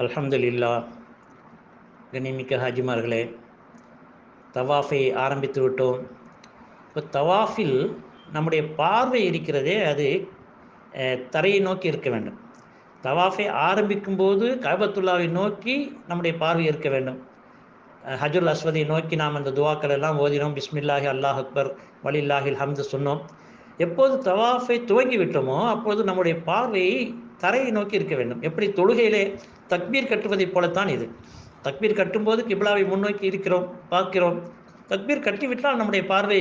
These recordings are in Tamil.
அல்ஹம்துலில்லாஹ். கண்ணியமிக்க ஹாஜிமார்களே, தவாஃபை ஆரம்பித்து விட்டோம். இப்போ தவாஃபில் நம்முடைய பார்வை இருக்கிறதே, அது தரையை நோக்கி இருக்க வேண்டும். தவாஃபை ஆரம்பிக்கும் போது கஅபத்துல்லாவை நோக்கி நம்முடைய பார்வை இருக்க வேண்டும். ஹஜ்ருல் அஸ்வதை நோக்கி நாம் அந்த துவாக்கள் எல்லாம் ஓதினோம். பிஸ்மில்லாஹி அல்லாஹ் அக்பர் வலில்லாஹில் ஹம்து சொன்னோம். எப்போது தவாஃபை துவங்கி விட்டோமோ அப்போது நம்முடைய பார்வையை தரையை நோக்கி இருக்க வேண்டும். எப்படி தொழுகையிலே தக்பீர் கட்டுவதைப் போலத்தான் இது. தக்பீர் கட்டும்போது கிப்லாவை முன்னோக்கி இருக்கிறோம், பார்க்கிறோம். தக்பீர் கட்டிவிட்டால் நம்முடைய பார்வை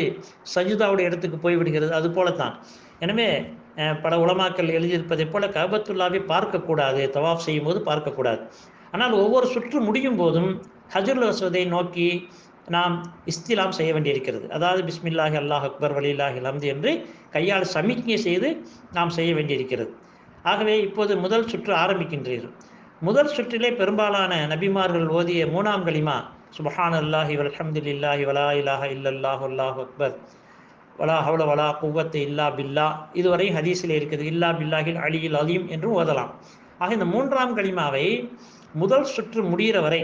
சஜிதாவுடைய இடத்துக்கு போய்விடுகிறது. அது போலத்தான். எனவே பல உலமாக்கள் எழுதியிருப்பதைப் போல கஅபத்துல்லாவை பார்க்கக்கூடாது, தவாஃப் செய்யும் போது பார்க்கக்கூடாது. ஆனால் ஒவ்வொரு சுற்று முடியும் போதும் ஹஜ்ருல் அஸ்வதை நோக்கி நாம் இஸ்திலாம் செய்ய வேண்டியிருக்கிறது. அதாவது பிஸ்மில்லாஹி அல்லாஹ் அக்பர் வலில்லாஹில் ஹம்து என்று கையால் சமிக்ஞை செய்து நாம் செய்ய வேண்டியிருக்கிறது. ஆகவே இப்போது முதல் சுற்று ஆரம்பிக்கின்றீர்கள். முதல் சுற்றிலே பெரும்பாலான நபிமார்கள் ஓதிய 3ஆம் கலிமா சுப்ஹானல்லாஹி வல்ஹம்துலில்லாஹி வலா இலாஹ இல்லல்லாஹு அல்லாஹு அக்பர் வலா ஹவ்ல வலா குவத்த இல்லா பில்லா, இதுவரை ஹதீஸில் இருக்குது. இல்லா பில்லாஹில் அலியில் அலீம் என்று ஓதலாம். ஆக இந்த 3ஆம் கலிமாவை முதல் சுற்று முடிகிற வரை,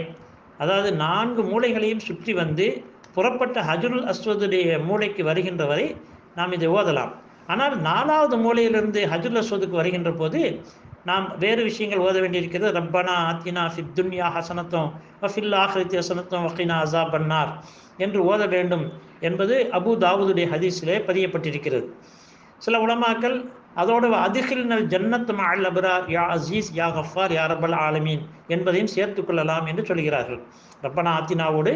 அதாவது 4 மூலைகளையும் சுற்றி வந்து புறப்பட்ட ஹஜ்ருல் அஸ்வதுடைய மூலைக்கு வருகின்ற வரை நாம் இதை ஓதலாம். ஆனால் 4வது மூலையிலிருந்து ஹஜ்ருல் அஸ்வதுக்கு வருகின்ற போது நாம் வேறு விஷயங்கள் ஓத வேண்டியிருக்கிறது. ரப்பனா ஆத்தினா ஃபித் துன்யா ஹசனத்தும் வஃபில் ஆஹிரத்தி ஹசனத்தும் வகினா அஸாபன்னார் என்று ஓத வேண்டும் என்பது அபூ தாவூதுடைய ஹதீஸிலே பதியப்பட்டிருக்கிறது. சில உலமாக்கள் அதோடு அதிகில்னல் ஜன்னத் மஅல் அப்ரார் யா அசீஸ் யா கஃபார் யா ரப்பல் ஆலமீன் என்பதையும் சேர்த்துக் கொள்ளலாம் என்று சொல்கிறார்கள். ரப்பனா ஆத்தினாவோடு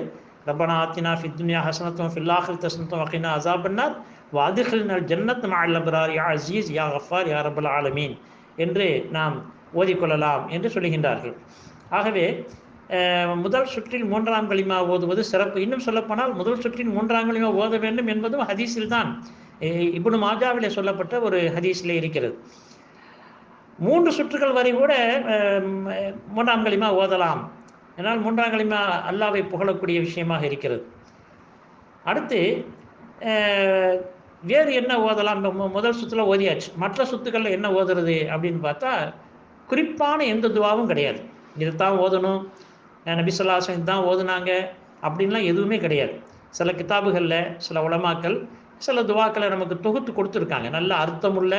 ரப்பனா ஆத்தினா ஃபித் துன்யா ஹசனத்தும் ஃபில் ஆஹிரத்தி ஹசனத்தும் வகினா அஸாபன்னார் வ அதிகில்னல் ஜன்னத் மஅல் அப்ரார் யா அசீஸ் யா கஃபார் யா ரப்பல் ஆலமீன் என்று நாம் ஓதிக்கொள்ளலாம் என்று சொல்லுகின்றார்கள். ஆகவே முதல் சுற்றில் 3ஆம் கலிமா ஓதுவது சிறப்பு. இன்னும் சொல்லப்போனால் முதல் சுற்றில் 3ஆம் கலிமா ஓத வேண்டும் என்பதும் ஹதீஸில் தான், இப்னு மாஜாவிலே சொல்லப்பட்ட ஒரு ஹதீஸிலே இருக்கிறது. 3 சுற்றுகள் வரை கூட 3ஆம் கலிமா ஓதலாம். ஏன்னால் 3ஆம் கலிமா அல்லாஹ்வை புகழக்கூடிய விஷயமாக இருக்கிறது. அடுத்து வேறு என்ன ஓதலாம்? முதல் சுற்றில் ஓதியாச்சு. மற்ற சுத்துக்களில் என்ன ஓதுறது அப்படின்னு பார்த்தா, குறிப்பான எந்த துவாவும் கிடையாது. இதுதான் ஓதணும், நபி ஸல்லல்லாஹு அலைஹி வஸல்லம் தான் ஓதுனாங்க அப்படின்லாம் எதுவுமே கிடையாது. சில கிதாபுகளில் சில உலமாக்கள் சில துவாக்களை நமக்கு தொகுத்து கொடுத்துருக்காங்க. நல்ல அர்த்தமுள்ள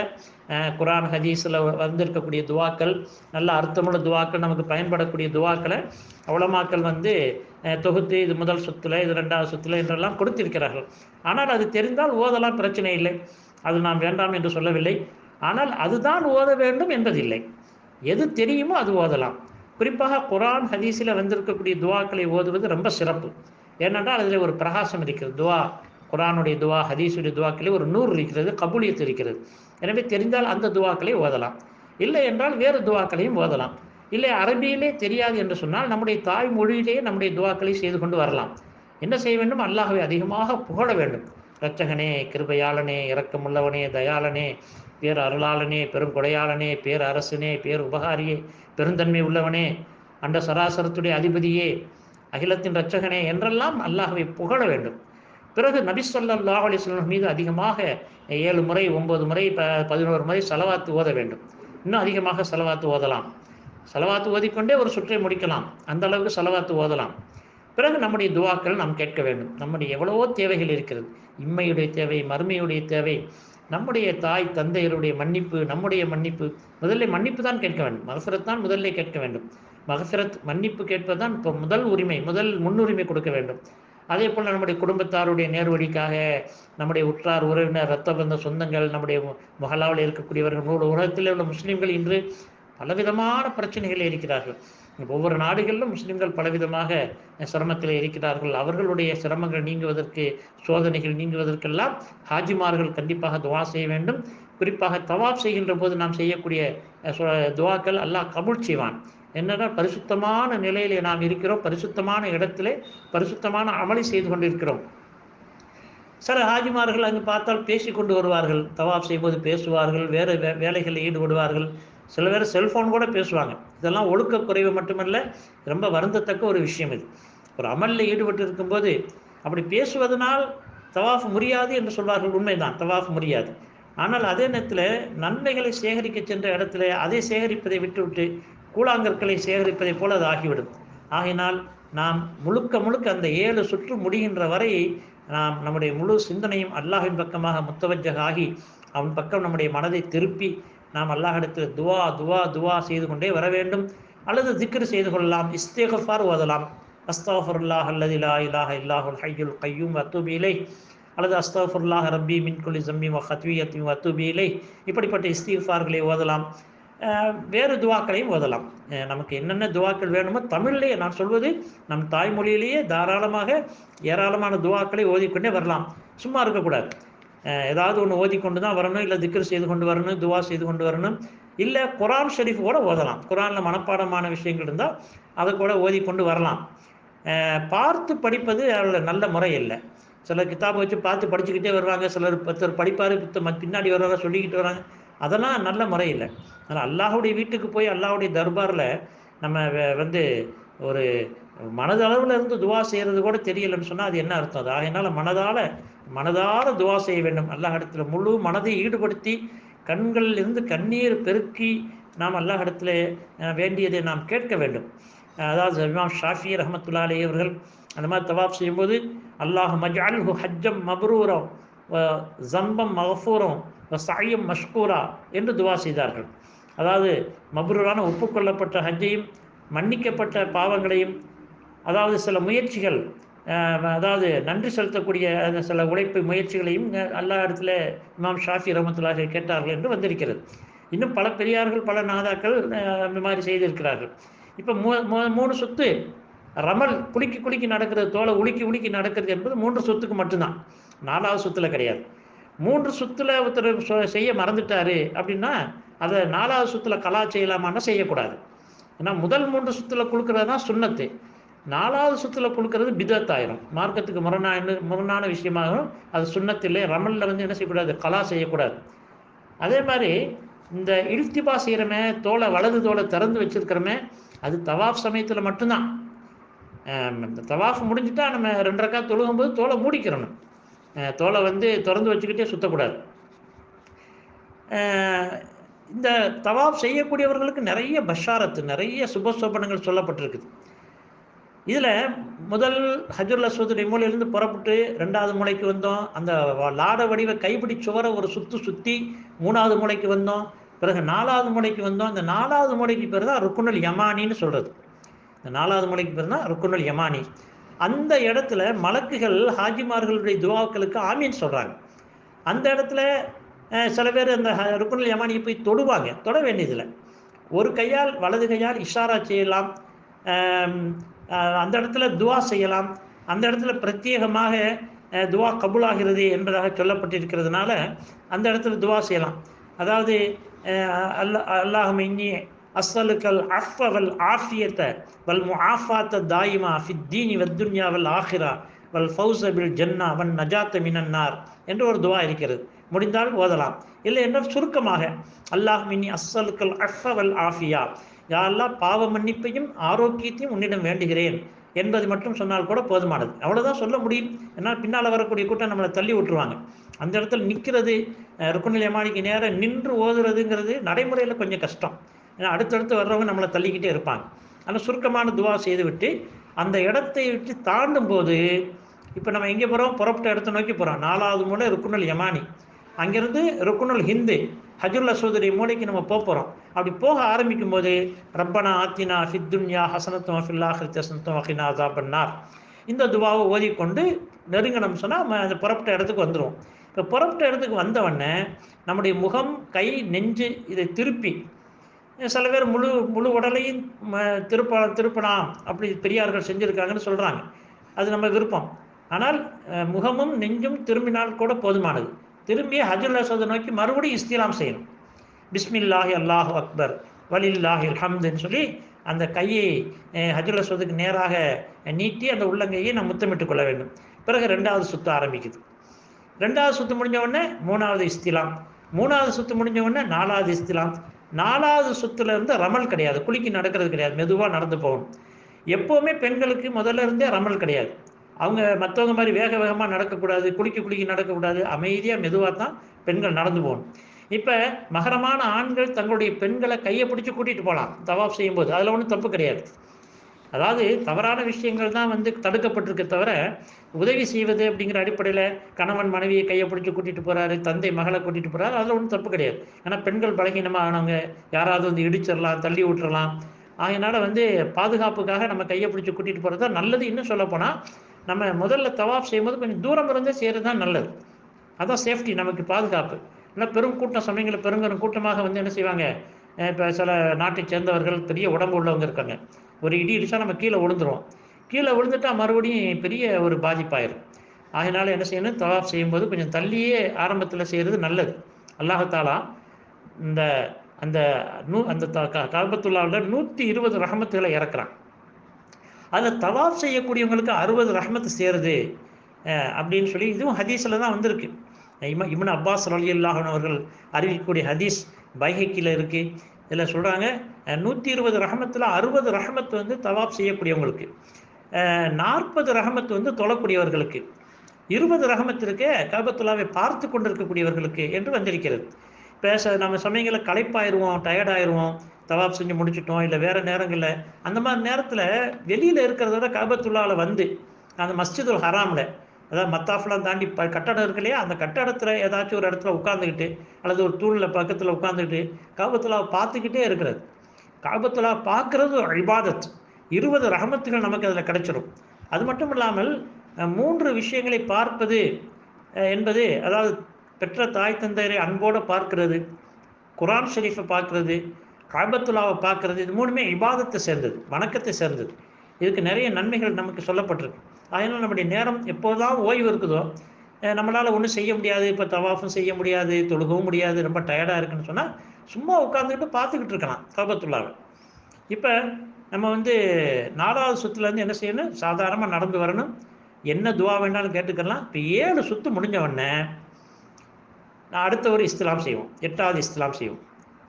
குர்ஆன் ஹதீஸில் வந்திருக்கக்கூடிய துவாக்கள், நல்ல அர்த்தமுள்ள துவாக்கள், நமக்கு பயன்படக்கூடிய துவாக்களை உலமாக்கள் தொகுத்து இது முதல் சுத்துல, இது 2வது சுத்துல என்றெல்லாம் கொடுத்திருக்கிறார்கள். ஆனால் அது தெரிந்தால் ஓதலாம், பிரச்சனை இல்லை. அது நாம் வேண்டாம் என்று சொல்லவில்லை. ஆனால் அதுதான் ஓத வேண்டும் என்பதில்லை. எது தெரியுமோ அது ஓதலாம். குறிப்பாக குர்ஆன் ஹதீஸில் வந்திருக்கக்கூடிய துவாக்களை ஓதுவது ரொம்ப சிறப்பு. ஏனென்றால் அதில் ஒரு பிரகாசம் இருக்கிறது. துவா, குர்ஆனுடைய துவா, ஹதீஸுடைய துவாக்களே ஒரு நூறு இருக்கிறது, கபூலியத் இருக்கிறது. எனவே தெரிந்தால் அந்த துவாக்களை ஓதலாம். இல்லை என்றால் வேறு துவாக்களையும் ஓதலாம். இல்லை அரபியிலே தெரியாது என்று சொன்னால் நம்முடைய தாய் மொழியிலேயே நம்முடைய துவாக்களை செய்து கொண்டு வரலாம். என்ன செய்ய வேண்டும்? அல்லாஹ்வை அதிகமாக புகழ வேண்டும். இரட்சகனே, கிருபையாளனே, இரக்கமுள்ளவனே, தயாளனே, பேர் அருளாளனே, பெரும் கொடையாளனே, பேர் அரசனே, பேர் உபகாரியே, பெருந்தன்மை உள்ளவனே, அண்ட சராசரத்துடைய அதிபதியே, அகிலத்தின் இரட்சகனே என்றெல்லாம் அல்லாஹ்வை புகழ வேண்டும். பிறகு நபி ஸல்லல்லாஹு அலைஹி வஸல்லம் மீது அதிகமாக 7 முறை 9 முறை 11 முறை ஸலவாத் ஓத வேண்டும். இன்னும் அதிகமாக ஸலவாத் ஓதலாம். ஸலவாத் ஓதிக்கொண்டே ஒரு சுற்றை முடிக்கலாம். அந்த அளவுக்கு ஸலவாத் ஓதலாம். பிறகு நம்முடைய துவாக்கள் நாம் கேட்க வேண்டும். நம்முடைய எவ்வளவோ தேவைகள் இருக்கிறது. இம்மையுடைய தேவை, மறுமையுடைய தேவை, நம்முடைய தாய் தந்தையருடைய மன்னிப்பு, நம்முடைய மன்னிப்பு. முதல்ல மன்னிப்பு தான் கேட்க வேண்டும். மக்ஃபிரத் தான் முதல்ல கேட்க வேண்டும். மக்ஃபிரத், மன்னிப்பு கேட்பதுதான் இப்போ முதல் உரிமை, முதல் முன்னுரிமை கொடுக்க வேண்டும். அதே போல் நம்முடைய குடும்பத்தாருடைய நேர்வழிக்காக, நம்முடைய உற்றார் உறவினர், இரத்த பந்த சொந்தங்கள், நம்முடைய மஹல்லாவில் இருக்கக்கூடியவர்கள், உலகத்தில் உள்ள முஸ்லீம்கள் இன்று பலவிதமான பிரச்சனைகள் இருக்கிறார்கள். ஒவ்வொரு நாடுகளிலும் முஸ்லிம்கள் பலவிதமாக சிரமத்தில் இருக்கிறார்கள். அவர்களுடைய சிரமங்கள் நீங்குவதற்கு, சோதனைகள் நீங்குவதற்கெல்லாம் ஹாஜிமார்கள் கண்டிப்பாக துவா செய்ய வேண்டும். குறிப்பாக தவாப் செய்கின்ற போது நாம் செய்யக்கூடிய துவாக்கள் அல்லாஹ் கபூல் செய்வான். என்னன்னா, பரிசுத்தமான நிலையிலே நாம் இருக்கிறோம், பரிசுத்தமான இடத்திலே பரிசுத்தமான அமளி செய்து கொண்டிருக்கிறோம். சில ஹாஜிமார்கள் அங்கு பார்த்தால் பேசி கொண்டு வருவார்கள். தவாப் செய்யும்போது பேசுவார்கள், வேறு வேலைகளில் ஈடுபடுவார்கள். சில பேர் செல்ஃபோன் கூட பேசுவாங்க. இதெல்லாம் ஒழுக்க குறைவு மட்டுமல்ல, ரொம்ப வருந்தத்தக்க ஒரு விஷயம் இது. ஒரு அமலில் ஈடுபட்டு இருக்கும்போது அப்படி பேசுவதனால் தவாஃப் முடியாது என்று சொல்வார்கள். உண்மைதான், தவாஃப் முடியாது. ஆனால் அதே நேரத்தில் நன்மைகளை சேகரிக்க சென்ற இடத்துல அதை சேகரிப்பதை விட்டுவிட்டு கூழாங்கற்களை சேகரிப்பதைப் போல அது ஆகிவிடும். ஆகையினால் நாம் முழுக்க முழுக்க அந்த 7 சுற்று முடிகின்ற வரை நாம் நம்முடைய முழு சிந்தனையும் அல்லாஹ்வின் பக்கமாக முத்தவஜ்ஜஹ் ஆகி அவன் பக்கம் நம்முடைய மனதை திருப்பி நாம் அல்லாஹ்விடத்தில் துவா துவா துவா செய்து கொண்டே வர வேண்டும். அல்லது திக்ர் செய்து கொள்ளலாம், இஸ்திக்ஃபார் ஓதலாம். அஸ்தக்ஃபிருல்லாஹ் அல்லதி லா இலாஹ இல்லாஹுல் ஹய்யுல் கய்யூம் வ அத்தூபு இலைஹ், அல்லது அஸ்தக்ஃபிருல்லாஹ் ரப்பி மின் குல்லி ஸம்பி வ கத்வியத்தின் வ அத்தூபு இலைஹ். இப்படிப்பட்ட இஸ்திக்ஃபார்களை ஓதலாம். வேறு துவாக்களையும் ஓதலாம். நமக்கு என்னென்ன துவாக்கள் வேணுமோ தமிழ்லேயே, நான் சொல்வது நம் தாய்மொழியிலேயே தாராளமாக ஏராளமான துவாக்களை ஓதிக்கொண்டே வரலாம். சும்மா இருக்கக்கூடாது. ஏதாவது ஒன்று ஓதிக்கொண்டு தான் வரணும், இல்லை திக்ர் செய்து கொண்டு வரணும், துவா செய்து கொண்டு வரணும். இல்லை குரான் ஷெரீஃப் கூட ஓதலாம். குரானில் மனப்பாடமான விஷயங்கள் இருந்தால் அதை கூட ஓதிக்கொண்டு வரலாம். பார்த்து படிப்பது அதில் நல்ல முறை இல்லை. சிலர் கிதாபை வச்சு பார்த்து படிச்சுக்கிட்டே வருவாங்க, சிலர் படிப்பார் பின்னாடி வர்றவங்க சொல்லிக்கிட்டு வராங்க. அதெல்லாம் நல்ல முறை இல்லை. அதனால் அல்லாஹுடைய வீட்டுக்கு போய் அல்லாஹுடைய தர்பாரில் நம்ம வந்து ஒரு மனதளவில் இருந்து துவா செய்கிறது கூட தெரியலைன்னு சொன்னால் அது என்ன அர்த்தம்? அது ஆகையினால மனதார துவா செய்ய வேண்டும். அல்லாஹ் இடத்துல முழு மனதை ஈடுபடுத்தி கண்களில் இருந்து கண்ணீர் பெருக்கி நாம் அல்லாஹ் இடத்துல வேண்டியதை நாம் கேட்க வேண்டும். அதாவது இமாம் ஷாஃபி ரஹ்மத்துல்லாஹி அலைஹி அவர்கள் அந்த மாதிரி தவாப் செய்யும்போது அல்லாஹ் மஜ்அல்ஹு ஹஜ்ஜம் மப்ரூரா வ ஸம்பம் மஃபூரா வ ஸஅயம் மஷ்கூரா என்று துவா செய்தார்கள். அதாவது மப்ரூரான ஒப்புக்கொள்ளப்பட்ட ஹஜ்ஜையும் மன்னிக்கப்பட்ட பாவங்களையும், அதாவது சில முயற்சிகள், அதாவது நன்றி செலுத்தக்கூடிய சில உழைப்பு முயற்சிகளையும் அல்லாஹ் இடத்துல இமாம் ஷாஃபி ரஹ்மத்துல்லாஹி கேட்டார்கள் என்று வந்திருக்கிறது. இன்னும் பல பெரியார்கள் பல நாதாக்கள் இந்த மாதிரி செய்திருக்கிறார்கள். இப்போ 3 சுத்து ரமல் குலுக்கி நடக்கிறது, தோலை உலுக்கி நடக்கிறது என்பது 3 சுத்துக்கு மட்டும்தான், 4வது சுத்துல கிடையாது. 3 சுத்துல ஒருத்தர் செய்ய மறந்துட்டாரு அப்படின்னா அதை 4வது சுத்துல கலா செய்யலாமான்னா செய்யக்கூடாது. ஏன்னா முதல் 3 சுத்துல குலுக்கிறது தான் சுன்னத்து. 4வது சுத்துல குலுக்கிறது பிதத் ஆயிரும், மார்க்கத்துக்கு முரணான விஷயமாகும். அது சுன்னத்திலே ரமல்ல என்ன செய்யக்கூடாது, கலா செய்யக்கூடாது. அதே மாதிரி இந்த இல்திபா செய்கிறமே, வலது தோலை திறந்து வச்சிருக்கிறோமே, அது தவாஃப் சமயத்தில் மட்டும்தான். இந்த தவாஃப் முடிஞ்சுட்டா நம்ம 2 ரக்காத் தொழுகும்போது தோலை மூடிக்கிறணும். தோலை திறந்து வச்சுக்கிட்டே சுற்றக்கூடாது. இந்த தவாஃப் செய்யக்கூடியவர்களுக்கு நிறைய பஷாரத்து, நிறைய சுபசோபனங்கள் சொல்லப்பட்டிருக்குது. இதில் முதல் ஹஜ்ருல் அஸ்வதுடைய மூலையிலிருந்து புறப்பட்டு 2வது மூலைக்கு வந்தோம். அந்த லாட வடிவ கைப்பிடி சுவரை ஒரு சுற்றி 3வது மூலைக்கு வந்தோம். பிறகு 4வது மூலைக்கு வந்தோம். இந்த 4வது மூலைக்கு பேர் தான் ருக்குனுல் யமானின்னு சொல்கிறது. இந்த 4வது மூலைக்கு பேர் தான் ருக்குனுல் யமானி. அந்த இடத்துல மலக்குகள் ஹாஜிமார்களுடைய துவாக்களுக்கு ஆமீன் சொல்கிறாங்க. அந்த இடத்துல சில பேர் அந்த ருக்குனுல் யமானியை போய் தொடுவாங்க. தொட வேண்டியதில்லை. ஒரு கையால் வலது கையால் இஷாரா செய்யலாம். அந்த இடத்துல துவா செய்யலாம். அந்த இடத்துல பிரத்யேகமாக துவா கபூலாகிறது என்பதாக சொல்லப்பட்டிருக்கிறதுனால அந்த இடத்துல துவா செய்யலாம். அதாவது அல்லாஹும்ம இன்னி அஸ்ஸலுக்கல் அஃவ வல் ஆஃபியத வல் முஆஃபாத்த தாயிமா ஃபித் தீனி வத் துன்யா வல் ஆஹிரா வல் ஃபௌஸ பில் ஜன்னா வன் நஜாத்த மினன் நார் என்று ஒரு துவா இருக்கிறது. முடிந்தால் ஓதலாம். இல்லை என்றால் சுருக்கமாக அல்லாஹும்ம இன்னி அஸ்ஸலுக்கல் அஃவ வல் ஆஃபியா, யா அல்லாஹ் பாவ மன்னிப்பையும் ஆரோக்கியத்தையும் உன்னிடம் வேண்டுகிறேன் என்பது மட்டும் சொன்னால் கூட போதுமானது. அவ்வளோதான் சொல்ல முடியும். ஏன்னா பின்னால் வரக்கூடிய கூட்டம் நம்மளை தள்ளி விட்டுருவாங்க. அந்த இடத்துல நிற்கிறது, ருக்குனுல் யமானிக்கு நேரம் நின்று ஓதுறதுங்கிறது நடைமுறையில் கொஞ்சம் கஷ்டம். ஏன்னா அடுத்தடுத்து வர்றவங்க நம்மளை தள்ளிக்கிட்டே இருப்பாங்க. ஆனால் சுருக்கமான துவா செய்துவிட்டு அந்த இடத்தை விட்டு தாண்டும் போது, இப்போ நம்ம எங்கே போகிறோம், புறப்பட்ட இடத்தை நோக்கி போகிறோம். 4வது மூலை ருக்குனுல் யமானி, அங்கேருந்து ருக்குனுல் ஹிந்து ஹஜ்ருல் அஸ்வதுடைய மூலைக்கு நம்ம போகிறோம். அப்படி போக ஆரம்பிக்கும் போது ரப்பனா ஆத்தினா ஃபித் துன்யா ஹஸனத்தும் ஃபில் ஆখিরাতি ஹஸனத்தும் வகினா அஸாபன்னார் இந்த துவாவை ஓதிக்கொண்டு நெருங்கணும் சொன்னால் அந்த புறப்பட்ட இடத்துக்கு வந்துடுவோம். இப்போ புறப்பட்ட இடத்துக்கு வந்தவொடனே நம்முடைய முகம், கை, நெஞ்சு இதை திருப்பி, சில பேர் முழு உடலையும் திருப்பலாம் அப்படி பெரியார்கள் செஞ்சுருக்காங்கன்னு சொல்கிறாங்க. அது நம்ம விருப்பம். ஆனால் முகமும் நெஞ்சும் திரும்பினால் கூட போதுமானது. திரும்பி ஹஜ்ருல் அஸ்வதை நோக்கி மறுபடியும் இஸ்திலாம் செய்யணும். பிஸ்மில்லாஹி அல்லாஹு அக்பர் வலில்லாஹில் ஹம்துன்னு சொல்லி அந்த கையை ஹஜ்ருல் அஸ்வதுக்கு நேராக நீட்டி அந்த உள்ளங்கையை நம்ம முத்தமிட்டு கொள்ள வேண்டும். பிறகு 2வது சுற்று ஆரம்பிக்குது. 2வது சுற்று முடிஞ்ச உடனே 3வது இஸ்திலாம், 3வது சுற்று முடிஞ்ச உடனே 4வது இஸ்திலாம். 4வது சுற்றுல இருந்து ரமல் கிடையாது, குலுக்கி நடக்கிறது கிடையாது, மெதுவாக நடந்து போகணும். எப்போவுமே பெண்களுக்கு முதல்ல இருந்தே ரமல் கிடையாது. அவங்க மற்றவங்க மாதிரி வேகமாக நடக்கக்கூடாது, குலுக்கி நடக்கக்கூடாது, அமைதியாக மெதுவாக தான் பெண்கள் நடந்து போகணும். இப்போ மகரமான ஆண்கள் தங்களுடைய பெண்களை கையை பிடிச்சி கூட்டிகிட்டு போகலாம் தவாஃப் செய்யும்போது, அதில் ஒன்றும் தப்பு கிடையாது. அதாவது தவறான விஷயங்கள் தான் வந்து தடுக்கப்பட்டிருக்க தவிர, உதவி செய்வது அப்படிங்கிற அடிப்படையில் கணவன் மனைவியை கையை பிடிச்சி கூட்டிகிட்டு போகிறாரு, தந்தை மகளை கூட்டிகிட்டு போகிறாரு, அதில் ஒன்றும் தப்பு கிடையாது. ஏன்னா பெண்கள் பலகீனமாக ஆனவங்க, யாராவது வந்து இடிச்சிடலாம், தள்ளி விட்டுறலாம். அதனால் வந்து பாதுகாப்புக்காக நம்ம கையை பிடிச்சி கூட்டிகிட்டு போகிறது தான் நல்லது. இன்னும் சொல்லப்போனால் நம்ம முதல்ல தவாஃப் செய்யும்போது கொஞ்சம் தூரம் இருந்தே செய்கிறது தான் நல்லது. அதான் சேஃப்டி, நமக்கு பாதுகாப்பு. இல்லை பெரும் கூட்டம் சமயங்களில் பெருங்கரும் கூட்டமாக வந்து என்ன செய்வாங்க, இப்போ சில நாட்டை சேர்ந்தவர்கள் பெரிய உடம்பு உள்ளவங்க இருக்காங்க, ஒரு இடி இடிச்சா நம்ம கீழே விழுந்துருவோம். கீழே விழுந்துட்டா மறுபடியும் பெரிய ஒரு பாதிப்பாயிரும். அதனால என்ன செய்யணும், தவாஃப் செய்யும்போது கொஞ்சம் தள்ளியே ஆரம்பத்தில் செய்கிறது நல்லது. அல்லாஹாலா இந்த அந்த அந்த காபத்துல்லாவில் 120 ரஹமத்துகளை இறக்குறான். அதில் தவாஃப் செய்யக்கூடியவங்களுக்கு 60 ரஹமத்து சேருது அப்படின்னு சொல்லி இதுவும் ஹதீஸில் தான் வந்திருக்கு. இப்னு அப்பாஸ் ரலியல்லாஹு அன்ஹு அவர்கள் அறிவிக்கக்கூடிய ஹதீஸ் பைஹக்கியில் இருக்குது. இதில் சொல்கிறாங்க 120 ரஹமத்தில் 60 ரஹமத்து வந்து தவாப் செய்யக்கூடியவங்களுக்கு, 40 ரஹமத்து வந்து தொழக்கூடியவர்களுக்கு, 20 ரஹமத்து இருக்க காபத்துல்லாவை பார்த்து கொண்டிருக்கக்கூடியவர்களுக்கு என்று வந்திருக்கிறது. நம்ம சமயங்களில் களைப்பாயிருவோம், டயர்டாயிருவோம், தவாப் செஞ்சு முடிச்சிட்டோம், இல்லை வேறு நேரங்களில் அந்த மாதிரி நேரத்தில் வெளியில் இருக்கிறத விட காபத்துல்லாவில் வந்து அந்த மஸ்ஜிதுல் ஹராமில், அதாவது மத்தாஃப்லாம் தாண்டி கட்டடம் இருக்கு இல்லையா, அந்த கட்டடத்தில் ஏதாச்சும் ஒரு இடத்துல உட்காந்துக்கிட்டு அல்லது ஒரு தூணில் பக்கத்தில் உட்காந்துக்கிட்டு காபத்துல்லாவை பார்த்துக்கிட்டே இருக்கிறது. காபத்துல்லா பார்க்குறது ஒரு இபாதத். 20 ரஹமத்துகள் நமக்கு அதில் கிடைச்சிடும். அது மட்டும் இல்லாமல் 3 விஷயங்களை பார்ப்பது என்பது, அதாவது பெற்ற தாய் தந்தையரை அன்போடு பார்க்கிறது, குர்ஆன் ஷரீஃபை பார்க்கறது, காபத்துல்லாவை பார்க்கறது, இது 3மே இபாதத்தை சேர்ந்தது, வணக்கத்தை சேர்ந்தது. இதுக்கு நிறைய நன்மைகள் நமக்கு சொல்லப்பட்டிருக்கு. அதனால் நம்முடைய நேரம் எப்போதான் ஓய்வு இருக்குதோ, நம்மளால் ஒன்றும் செய்ய முடியாது, இப்போ தவாஃபும் செய்ய முடியாது, தொழுகவும் முடியாது, ரொம்ப டயர்டாக இருக்குன்னு சொன்னால் சும்மா உட்காந்துக்கிட்டு பார்த்துக்கிட்டு இருக்கலாம் காபத்துல்லாவை. இப்போ நம்ம வந்து 4வது சுற்றுலேருந்து என்ன செய்யணும், சாதாரணமாக நடந்து வரணும், என்ன துவா வேண்டாலும் கேட்டுக்கலாம். இப்போ 7 சுற்று முடிஞ்சவொடனே அடுத்த ஒரு இஸ்திலாம் செய்வோம், 8வது இஸ்திலாம் செய்வோம்.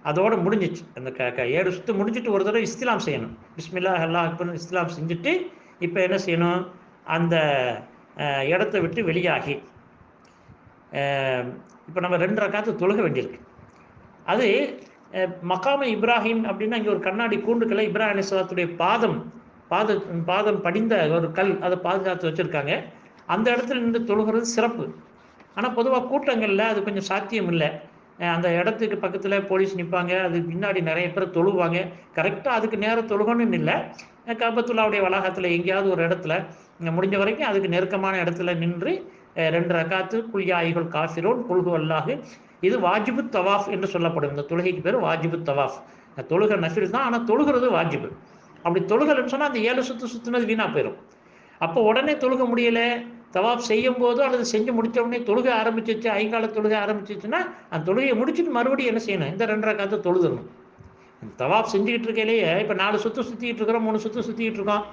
அதோடு முடிஞ்சிச்சு. அந்த 7 சுற்று முடிஞ்சிட்டு ஒரு தடவை இஸ்திலாம் செய்யணும். பிஸ்மில்லாஹ் அல்லாஹ் அக்பர் இஸ்திலாம் செஞ்சுட்டு இப்போ என்ன செய்யணும், அந்த இடத்த விட்டு வெளியாகி இப்போ நம்ம 2 ரக்காத்து தொழுக வேண்டியிருக்கு. அது மகாம இப்ராஹிம் அப்படின்னா இங்கே ஒரு கண்ணாடி கூண்டுக்களை இப்ராஹிம் அலைஹிஸ்ஸலாத்துடைய பாதம் படிந்த ஒரு கல், அதை பாதுகாத்து வச்சுருக்காங்க. அந்த இடத்துல நின்று தொழுகிறது சிறப்பு. ஆனால் பொதுவாக கூட்டங்களில் அது கொஞ்சம் சாத்தியம் இல்லை. அந்த இடத்துக்கு பக்கத்தில் போலீஸ் நிற்பாங்க, அதுக்கு பின்னாடி நிறைய பேர் தொழுவாங்க. கரெக்டாக அதுக்கு நேரம் தொழுகணும்னு இல்லை, காபத்துல்லாவுடைய வளாகத்தில் எங்கேயாவது ஒரு இடத்துல முடிஞ்ச வரைக்கும் அதுக்கு நெருக்கமான இடத்துல நின்று 2 ரக்காத்து குல்யாயிகள் காஃபிரோன் குல்ஹு அல்லாஹு, இது வாஜிபு தவாஃப் என்று சொல்லப்படும். இந்த தொழுகைக்கு பேர் வாஜிபு தவாஃப். தொழுகை நஃபில் தான், ஆனால் தொழுகிறது வாஜிபு. அப்படி தொழுகல்னு சொன்னால் அந்த 7 சுற்று சுற்றுனது வீணாக போயிடும். அப்போ உடனே தொழுக முடியலை, தவாஃப் செய்யும் போதோ அல்லது செஞ்சு முடித்த உடனே தொழுகை ஆரம்பிச்சிச்சு, ஐங்கால தொழுகை ஆரம்பிச்சிச்சுன்னா அந்த தொழுகையை முடிச்சுட்டு மறுபடியும் என்ன செய்யணும், இந்த 2 ரக்காத்து தொழுதணும். தவாஃப் செஞ்சுக்கிட்டு இருக்கையிலேயே இப்போ 4 சுற்று சுற்றிக்கிட்டு இருக்கிறோம், 3 சுற்று சுற்றிக்கிட்டு இருக்கோம்,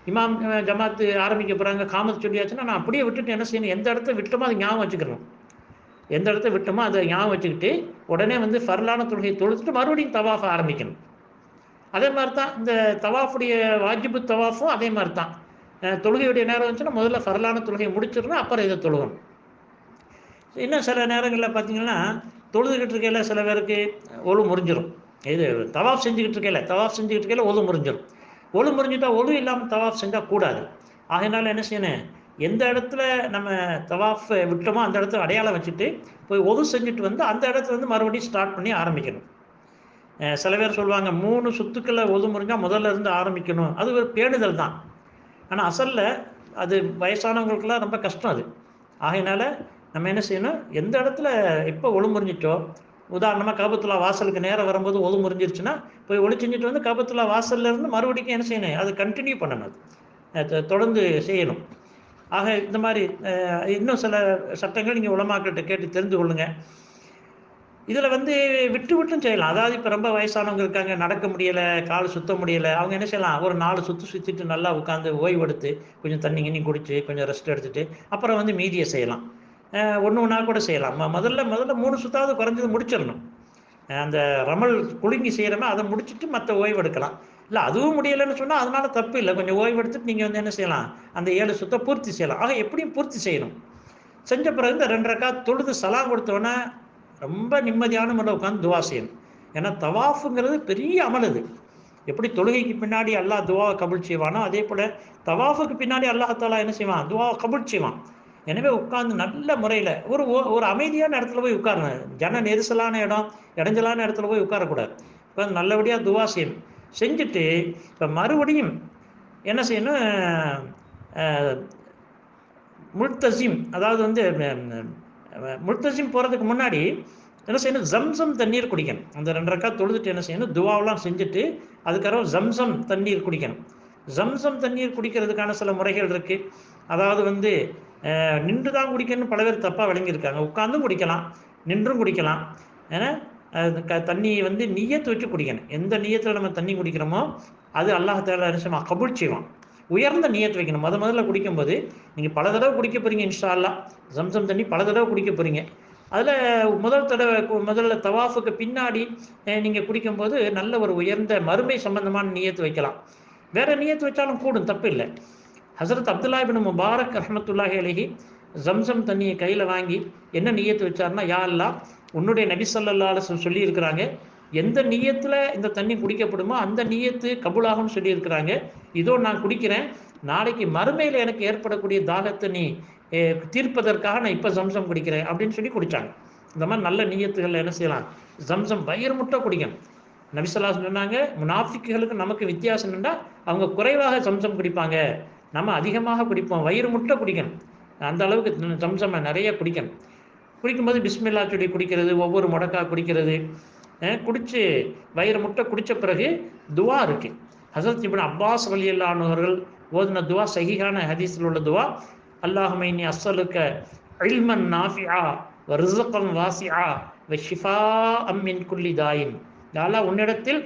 இமாம் ஜமாத்து ஆரம்பிக்க போகிறாங்க, காமத்து சொல்லியாச்சுன்னா நான் அப்படியே விட்டுட்டு என்ன செய்யணும், எந்த இடத்த விட்டோமோ அதை ஞாபகம் வச்சுக்கணும். எந்த இடத்த விட்டோமோ அதை ஞாபகம் வச்சுக்கிட்டு உடனே வந்து ஃபர்லான தொழுகையை தொழுதுட்டு மறுபடியும் தவாஃபை ஆரம்பிக்கணும். அதே மாதிரி தான் இந்த தவாஃபுடைய வாஜிபு தவாஃபும் அதே மாதிரி தான். தொழுகையுடைய நேரம் வந்துச்சுன்னா முதல்ல ஃபர்லான தொழுகையை முடிச்சிடணும், அப்புறம் இதை தொழுகணும். இன்னும் சில நேரங்களில் பார்த்தீங்கன்னா தொழுதுகிட்டு இருக்கையில் சில பேருக்கு ஒழு முறிஞ்சிடும். இது தவாஃப் செஞ்சுக்கிட்டு இருக்கையில் ஒழு முறிஞ்சிடும். ஒழு முறிஞ்சிட்டா ஒழு இல்லாமல் தவாஃப் செஞ்சால் கூடாது. அதனால் என்ன செய்யணும், எந்த இடத்துல நம்ம தவாஃப் விட்டோமோ அந்த இடத்துல அடையாளம் வச்சுட்டு போய் ஒது செஞ்சுட்டு வந்து அந்த இடத்துல வந்து மறுபடியும் ஸ்டார்ட் பண்ணி ஆரம்பிக்கணும். சில பேர் சொல்லுவாங்க 3 சுத்துக்களை ஒது முறிஞ்சால் முதல்ல இருந்து ஆரம்பிக்கணும், அது ஒரு பேணுதல் தான். ஆனால் அசலில் அது வயசானவங்களுக்கெல்லாம் ரொம்ப கஷ்டம் அது. ஆகையினால நம்ம என்ன செய்யணும், எந்த இடத்துல எப்போ ஒழு முறிஞ்சிட்டோ, உதாரணமாக காபத்துல்லா வாசலுக்கு நேரம் வரும்போது ஒழு முறிஞ்சிருச்சுன்னா போய் ஒளி செஞ்சுட்டு வந்து காபத்துல்லா வாசல்லேருந்து மறுபடியும் என்ன செய்யணும், அது கண்டினியூ பண்ணணும், அது தொடர்ந்து செய்யணும். ஆக இந்த மாதிரி இன்னும் சில சட்டங்கள் நீங்கள் உலமாக்கிட்ட கேட்டு தெரிந்து கொள்ளுங்கள். இதில் வந்து விட்டு விட்டும் செய்யலாம். அதாவது இப்போ ரொம்ப வயசானவங்க இருக்காங்க, நடக்க முடியலை, கால் சுத்த முடியலை, அவங்க என்ன செய்யலாம், ஒரு 4 சுற்று சுற்றிட்டு நல்லா உட்காந்து ஓய்வெடுத்து கொஞ்சம் தண்ணி கிண்ணி குடித்து கொஞ்சம் ரெஸ்ட் எடுத்துகிட்டு அப்புறம் வந்து மீதியை செய்யலாம். ஒன்று ஒன்றா கூட செய்யலாம். முதல்ல 3 சுத்தாவது குறைஞ்சது முடிச்சிடணும். அந்த ரமல் குலுங்கி செய்கிறோமே அதை முடிச்சுட்டு மற்ற ஓய்வெடுக்கலாம். இல்லை அதுவும் முடியலைன்னு சொன்னால் அதனால தப்பு இல்லை, கொஞ்சம் ஓய்வெடுத்துட்டு நீங்கள் வந்து என்ன செய்யலாம், அந்த 7 சுத்தை பூர்த்தி செய்யலாம். ஆக எப்படியும் பூர்த்தி செய்யணும். செஞ்ச பிறகு இந்த 2 ரக்காத் தொழுது சலாம் கொடுத்தோன்னே ரொம்ப நிம்மதியான முறையில் உட்காந்து துவா செய்யணும். ஏன்னா தவாஃபுங்கிறது பெரிய அமல். அது எப்படி தொழுகைக்கு பின்னாடி அல்லாஹ் துவாவை கபூல் செய்வானோ, அதே போல் தவாஃபுக்கு பின்னாடி அல்லாஹாலா என்ன செய்வான், துவாவை கபூல் செய்வான். எனவே உட்கார்ந்து நல்ல முறையில் ஒரு அமைதியான இடத்துல போய் உட்காரணும். ஜன நெரிசலான இடம், இடைஞ்சலான இடத்துல போய் உட்காரக்கூடாது. இப்போ நல்லபடியாக துவா செய்யணும். செஞ்சுட்டு இப்போ மறுபடியும் என்ன செய்யணும், முல்தசிம், அதாவது வந்து முல்தசிம் போகிறதுக்கு முன்னாடி என்ன செய்யணும், ஜம்சம் தண்ணீர் குடிக்கணும். அந்த 2 ரக்காத் தொழுதுட்டு என்ன செய்யணும், துவாவெல்லாம் செஞ்சுட்டு அதுக்கப்புறம் ஜம்சம் தண்ணீர் குடிக்கணும். ஜம்சம் தண்ணீர் குடிக்கிறதுக்கான சில முறைகள் இருக்குது. அதாவது வந்து நின்று தான் குடிக்கணும்னு பல பேர் தப்பாக விளங்கியிருக்காங்க. உட்காந்தும் குடிக்கலாம், நின்றும் குடிக்கலாம். ஏன்னா தண்ணி வந்து நியத்து வச்சு குடிக்கணும். எந்த நியத்தில் நம்ம தண்ணி குடிக்கிறோமோ அது அல்லாஹ் தஆலா நிச்சயமாக கபூல் செய்வான். உயர்ந்த நியத்து வைக்கணும். முதல்ல குடிக்கும்போது நீங்கள் பல தடவை குடிக்க போகிறீங்க. இன்ஷா அல்லாஹ் ஜம்சம் தண்ணி பல தடவை குடிக்க போகிறீங்க. அதில் முதல்ல தவாஃபுக்கு பின்னாடி நீங்கள் குடிக்கும்போது நல்ல ஒரு உயர்ந்த மறுமை சம்பந்தமான நியத்து வைக்கலாம். வேறு நியத்து வச்சாலும் கூடும், தப்பு இல்லை. ஹஸரத் அப்துல்லா இப்னு முபாரக் ரஹ்மத்துல்லாஹி அலைஹி ஜம்சம் தண்ணியை கையில் வாங்கி என்ன நியத்து வச்சார்னா, யா அல்லாஹ், உன்னுடைய நபி ஸல்லல்லாஹு அலைஹி வஸல்லம் சொல்லியிருக்கிறாங்க, எந்த நியத்தில் இந்த தண்ணி குடிக்கப்படுமோ அந்த நியத்து கபூலாகும்னு சொல்லியிருக்கிறாங்க. இதோ நான் குடிக்கிறேன். நாளைக்கு மறுமையில் எனக்கு ஏற்படக்கூடிய தாகத்தை நீ தீர்ப்பதற்காக நான் இப்போ ஜம்சம் குடிக்கிறேன் அப்படின்னு சொல்லி குடித்தாங்க. இந்த மாதிரி நல்ல நியத்துகளில் என்ன செய்யலாம், ஜம்சம் வயிறு முட்டை குடிக்கணும். நபி ஸல்லல்லாஹு அலைஹி வஸல்லம் சொன்னாங்க, முனாஃபிக்குகளுக்கு நமக்கு வித்தியாசம் என்னன்னா, அவங்க குறைவாக ஜம்சம் குடிப்பாங்க, நம்ம அதிகமாக குடிப்போம். வயிறு முட்டை குடிக்கணும். அந்த அளவுக்கு ஜம்சமை நிறைய குடிக்கணும். குடிக்கும்போது பிஸ்மில்லா சொல்லி குடிக்கிறது, ஒவ்வொரு முடக்கா குடிக்கிறது. குடித்து வயிறு முட்டை குடித்த பிறகு துவா இருக்குது. ஹஸரத் இப்னு அப்பாஸ் ரலியல்லாஹு அன்ஹு அவர்கள் ஓதின துவா சஹீஹான ஹதீஸில் உள்ள துவா, அல்லாஹும்ம இன்னி அஸ்ஸலுக இல்மன் நாஃபிஆ வ ரிஸ்கன் வாசிஆ வ ஷிஃபாஅம் மின் குல்லி தாயின். யா அல்லாஹ், உன்னிடத்தில்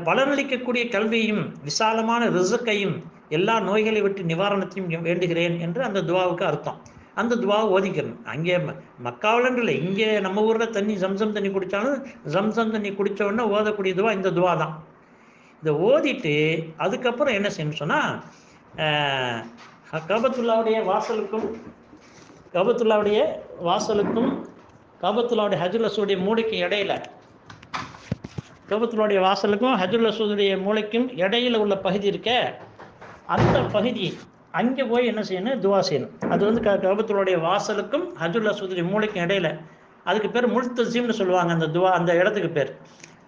பலனளிக்கக்கூடிய கல்வியையும் விசாலமான ரிஸ்கையும் எல்லா நோய்களை விட்டு நிவாரணத்தையும் வேண்டுகிறேன் என்று அந்த துவாவுக்கு அர்த்தம். அந்த துவாவை ஓதிக்கணும். அங்கே மக்காவிலன்னு இல்லை, இங்கே நம்ம ஊரில் தண்ணி ஜம்சம் தண்ணி குடித்தாலும் ஜம்சம் தண்ணி குடித்த உடனே ஓதக்கூடிய துவா இந்த துவா தான். இதை ஓதிட்டு அதுக்கப்புறம் என்ன செய்யணும் சொன்னால், காபத்துல்லாவுடைய காபத்துல்லாவுடைய ஹஜ்ருல் அஸ்வதுடைய மூளைக்கு இடையில, காபத்துல்லாவுடைய வாசலுக்கும் ஹஜ்ருல் அஸ்வதுடைய மூளைக்கும் இடையில உள்ள பகுதி இருக்க, அந்த பகுதி அங்கே போய் என்ன செய்யணும், துவா செய்யணும். அது வந்து காபத்துல்லாவுடைய வாசலுக்கும் ஹஜ்ருல் அஸ்வதுடைய மூளைக்கும் இடையில. அதுக்கு பேர் முல்தசிம்னு சொல்லுவாங்க. அந்த துவா, அந்த இடத்துக்கு பேர்.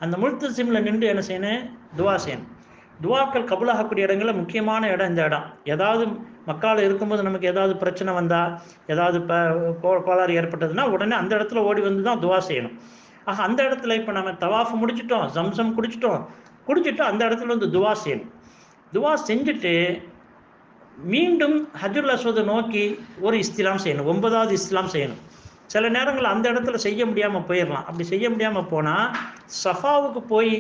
அந்த முல்தசிமில் நின்று என்ன செய்யணும், துவா செய்யணும். துவாக்கள் கபூலாகக்கூடிய இடங்களில் முக்கியமான இடம் இந்த இடம். ஏதாவது மக்கால் இருக்கும்போது நமக்கு ஏதாவது பிரச்சனை வந்தால், ஏதாவது கோளாறு ஏற்பட்டதுன்னா உடனே அந்த இடத்துல ஓடி வந்து தான் துவா செய்யணும். ஆக அந்த இடத்துல இப்போ நம்ம தவாஃப் முடிச்சிட்டோம், ஜம்சம் குடிச்சிட்டு அந்த இடத்துல வந்து துவா செய்யணும். துவா செஞ்சுட்டு மீண்டும் ஹஜ்ருல் அஸ்வதை நோக்கி ஒரு இஸ்திலாம் செய்யணும், 9வது இஸ்லாம் செய்யணும். சில நேரங்கள் அந்த இடத்துல செய்ய முடியாமல் போயிடலாம். அப்படி செய்ய முடியாமல் போனால் சஃபாவுக்கு போய்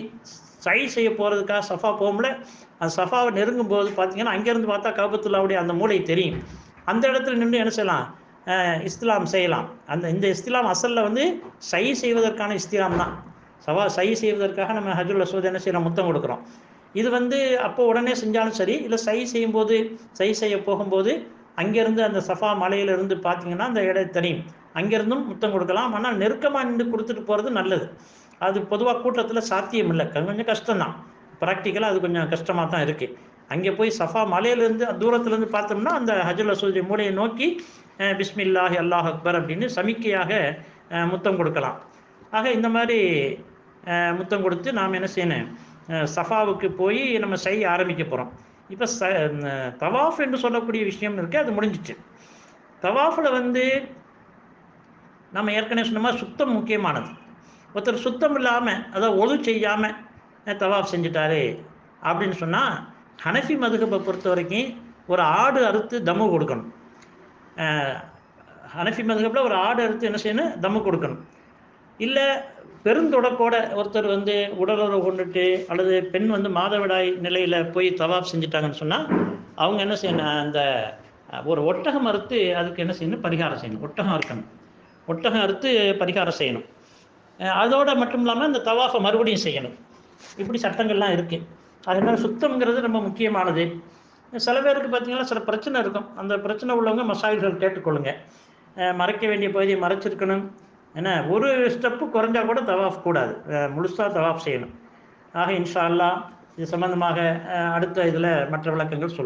சை செய்ய போகிறதுக்காக சஃபா போகும்போது அந்த சஃபாவை நெருங்கும் போது பார்த்தீங்கன்னா அங்கேருந்து பார்த்தா காபத்துல்லாவுடைய அந்த மூளை தெரியும். அந்த இடத்துல நின்று என்ன செய்யலாம், இஸ்லாம் செய்யலாம். இந்த இஸ்லாம் அசலில் வந்து சை செய்வதற்கான இஸ்லாம் தான். சை செய்வதற்காக நம்ம ஹஜ்ருல் அஸ்வத் என்ன செய்யலாம், முத்தம் கொடுக்குறோம். இது வந்து அப்போ உடனே செஞ்சாலும் சரி, இல்லை சை செய்ய போகும்போது அங்கேருந்து அந்த சஃபா மலையிலிருந்து பார்த்தீங்கன்னா அந்த இடம் தெரியும், அங்கேருந்தும் முத்தம் கொடுக்கலாம். ஆனால் நெருக்கமாக நின்று கொடுத்துட்டு போகிறது நல்லது. அது பொதுவாக கூட்டத்தில் சாத்தியம் இல்லை, கொஞ்சம் கஷ்டம்தான். ப்ராக்டிக்கலாக அது கொஞ்சம் கஷ்டமாக தான் இருக்குது. அங்கே போய் சஃபா மலையிலேருந்து தூரத்துலேருந்து பார்த்தோம்னா அந்த ஹஜ்ருல் அஸ்வத் மூலையை நோக்கி பிஸ்மில்லாஹி அல்லாஹ் அக்பர் அப்படின்னு சமிக்கையாக முத்தம் கொடுக்கலாம். ஆக இந்த மாதிரி முத்தம் கொடுத்து நாம் என்ன செய்யணும், சஃபாவுக்கு போய் நம்ம செய்ய ஆரம்பிக்க போகிறோம். இப்போ தவாஃப் என்று சொல்லக்கூடிய விஷயம் இருக்குது, அது முடிஞ்சிச்சு. தவாஃபில் வந்து நம்ம ஏற்கனவே சொன்ன மாதிரி சுத்தம் முக்கியமானது. ஒருத்தர் சுத்தம் இல்லாமல், அதாவது ஒழு செய்யாமல் தவாஃப் செஞ்சுட்டாரு அப்படின்னு சொன்னால், ஹனஃபி மதுஹபை பொறுத்த வரைக்கும் ஒரு ஆடு அறுத்து தம்மு கொடுக்கணும். ஹனஃபி மதுஹபில் ஒரு ஆடு அறுத்து என்ன செய்யணும், தம்மு கொடுக்கணும். இல்லை பெருந்தொடக்கோட ஒருத்தர் வந்து உடலுறவு கொண்டுட்டு அல்லது பெண் வந்து மாதவிடாய் நிலையில் போய் தவாஃப் செஞ்சுட்டாங்கன்னு சொன்னால் அவங்க என்ன செய்யணும், அந்த ஒரு ஒட்டகம் அறுத்து அதுக்கு என்ன செய்யணும், பரிகாரம் செய்யணும். ஒட்டகம் அறுத்து பரிகாரம் செய்யணும். அதோடு மட்டும் இல்லாமல் இந்த தவாஃபை மறுபடியும் செய்யணும். இப்படி சட்டங்கள்லாம் இருக்குது. அதனால் சுத்தம்ங்கிறது ரொம்ப முக்கியமானது. சில பேருக்கு பார்த்திங்கன்னா சில பிரச்சனை இருக்கும். அந்த பிரச்சனை உள்ளவங்க மசாயில்கள் கேட்டுக்கொள்ளுங்க. மறைக்க வேண்டிய பகுதியை மறைச்சிருக்கணும், ஏன்னா ஒரு ஸ்டெப்பு குறைஞ்சா கூட தவாஃப் கூடாது, முழுசாக தவாஃப் செய்யணும். ஆக இன்ஷா அல்லாஹ் இது சம்பந்தமாக அடுத்த இதில் மற்ற விளக்கங்கள் சொல்லுவோம்.